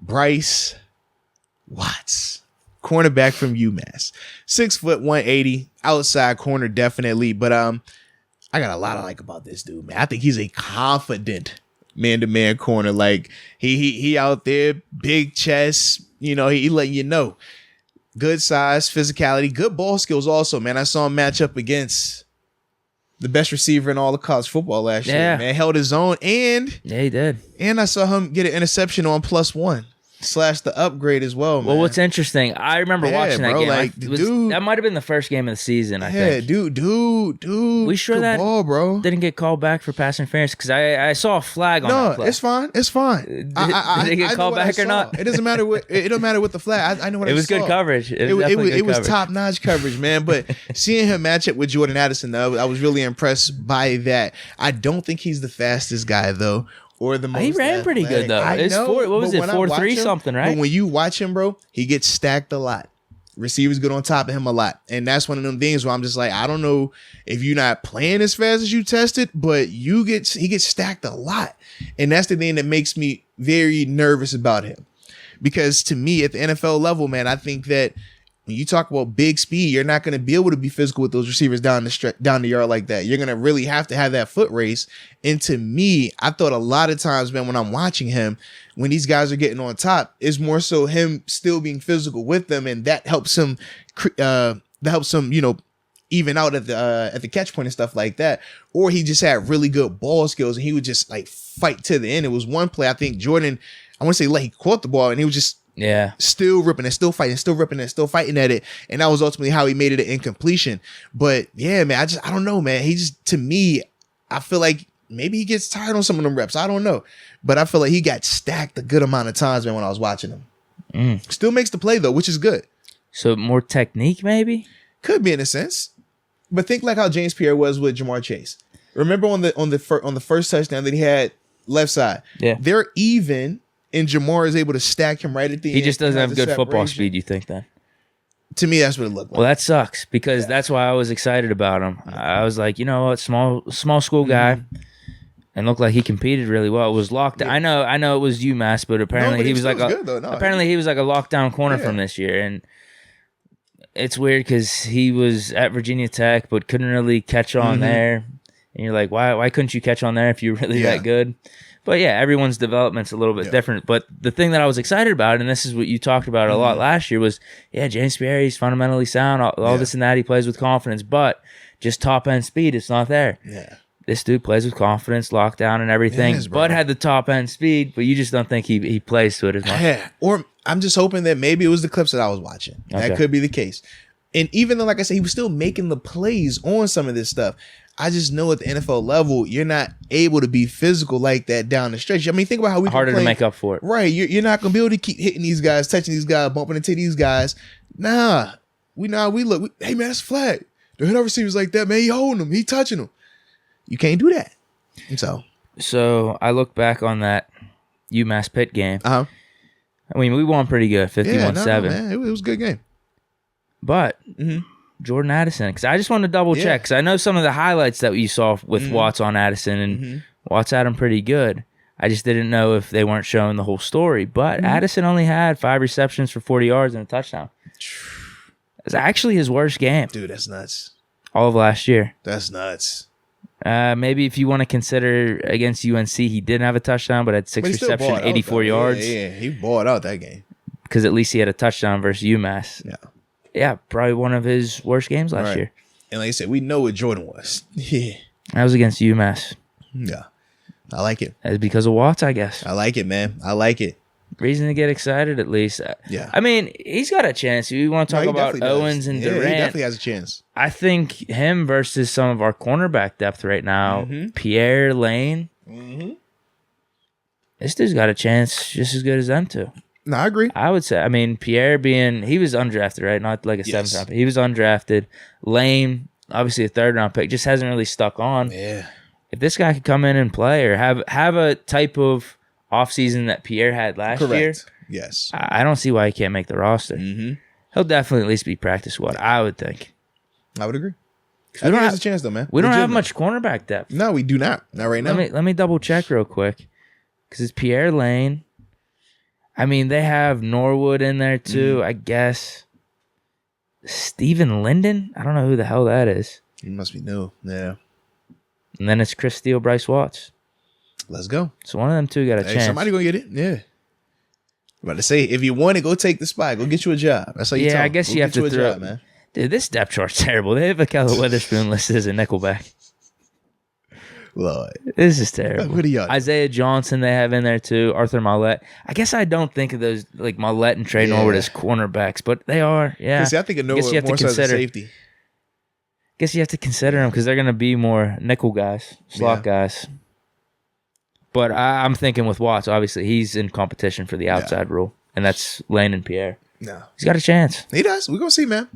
Bryce Watts, cornerback from UMass. 6 foot 180, outside corner definitely. But I got a lot I like about this dude, man. I think he's a confident man-to-man corner. Like he out there, big chest. You know, he letting you know. Good size, physicality, good ball skills also, man. I saw him match up against the best receiver in all of college football last year, man. Held his own, and yeah, he did. And I saw him get an interception on +1 / the upgrade as well, man. Well, what's interesting, I remember watching that game. Like, dude, that might have been the first game of the season, I think. Dude. We sure that ball, bro. didn't get called back for pass interference? Because I saw a flag on that play. No, it's fine. Did it get called back or not? It doesn't matter what. It don't matter what the flag. I know what I saw. It was good coverage. It was top-notch coverage, man. But seeing him match up with Jordan Addison, though, I was really impressed by that. I don't think he's the fastest guy, though. Or the most he ran pretty good though. What was it, 4.3 something, right? But when you watch him, bro, he gets stacked a lot. Receivers get on top of him a lot, and that's one of them things where I'm just like, I don't know if you're not playing as fast as you tested, but he gets stacked a lot, and that's the thing that makes me very nervous about him, because to me at the NFL level, man, I think that when you talk about big speed, you're not going to be able to be physical with those receivers down the yard like that. You're going to really have to have that foot race. And to me, I thought a lot of times, man, when I'm watching him, when these guys are getting on top, it's more so him still being physical with them, and that helps him. You know, even out at the catch point and stuff like that. Or he just had really good ball skills, and he would just like fight to the end. It was one play, I think Jordan, I want to say, like, he caught the ball, and he was just still ripping and still fighting, still ripping and still fighting at it. And that was ultimately how he made it an incompletion. But yeah, man, I don't know, man. He just, to me, I feel like maybe he gets tired on some of them reps. I don't know. But I feel like he got stacked a good amount of times, man, when I was watching him. Still makes the play though, which is good. So more technique, maybe? Could be in a sense. But think like how James Pierre was with Jamar Chase. Remember on the first touchdown that he had left side? Yeah. They're even. And Jamar is able to stack him right at the end. He just doesn't have good football speed, you think, then? To me, that's what it looked like. Well, that sucks, because that's why I was excited about him. I was like, you know what, small school guy, and looked like he competed really well. It was locked. I know it was UMass, but apparently he was like he was like a lockdown corner from this year, and it's weird because he was at Virginia Tech, but couldn't really catch on there. And you're like, why couldn't you catch on there if you're really that good? But yeah, everyone's development's a little bit different. But the thing that I was excited about, and this is what you talked about a lot last year, was, James Pierre, he's fundamentally sound, all this and that. He plays with confidence, but just top end speed, it's not there. Yeah. This dude plays with confidence, lockdown and everything, but had the top end speed, but you just don't think he plays to it as much. Yeah. Or I'm just hoping that maybe it was the clips that I was watching. Okay. That could be the case. And even though, like I said, he was still making the plays on some of this stuff, I just know at the NFL level, you're not able to be physical like that down the stretch. I mean, think about how we harder to make up for it. Right. You're not going to be able to keep hitting these guys, touching these guys, bumping into these guys. Nah. We look. Hey, man, that's a flag. Don't hit our receivers like that, man. He holding them. He touching them. You can't do that. So I look back on that UMass Pitt game. I mean, we won pretty good, 51-7. It was a good game. But Jordan Addison, because I just want to double check, because I know some of the highlights that you saw with Watts on Addison, and Watts had him pretty good. I just didn't know if they weren't showing the whole story. But Addison only had 5 receptions for 40 yards and a touchdown. It's actually his worst game. Dude, that's nuts. All of last year. That's nuts. Maybe if you want to consider against UNC, he didn't have a touchdown, but had 6 receptions, 84 yards. Yeah, he balled out that game. Because at least he had a touchdown versus UMass. Yeah, probably one of his worst games last year. And like I said, we know what Jordan was. Yeah. That was against UMass. Yeah. I like it. That's because of Watts, I guess. I like it, man. I like it. Reason to get excited, at least. Yeah. I mean, he's got a chance. You want to talk about Owens and Durant. He definitely has a chance. I think him versus some of our cornerback depth right now, Pierre, Lane, this dude's got a chance just as good as them two. No, I agree. I would say, I mean, Pierre he was undrafted, right? Not like a 7th round pick. He was undrafted. Lane, obviously a 3rd round pick, just hasn't really stuck on. Yeah. If this guy could come in and play or have a type of offseason that Pierre had last year, yes, I don't see why he can't make the roster. He'll definitely at least be practice squad, I would think. I would agree. I think there's a chance though, man. We don't have much cornerback depth. No, we do not. Not right now. Let me double check real quick, because it's Pierre, Lane. I mean, they have Norwood in there too, I guess. Steven Linden? I don't know who the hell that is. He must be new. Yeah. And then it's Chris Steele, Bryce Watts. Let's go. So one of them two got a chance. Somebody gonna get it. Yeah. I'm about to say, if you want it, go take the spot. Go get you a job. That's how you tell I guess you have to throw it, man. Dude, this depth chart's terrible. They have Akella Witherspoon listed as a nickelback. Lord. This is terrible. What are y'all? Isaiah Johnson they have in there too. Arthur Mollett. I guess I don't think of those like Mollett and Trey Norwood as cornerbacks, but they are. Yeah. See, I think of Norwood more so as a safety. Guess you have to consider them because they're going to be more nickel guys, slot guys. But I'm thinking with Watts, obviously, he's in competition for the outside role, and that's Lane and Pierre. No. He's got a chance. He does. We're going to see, man.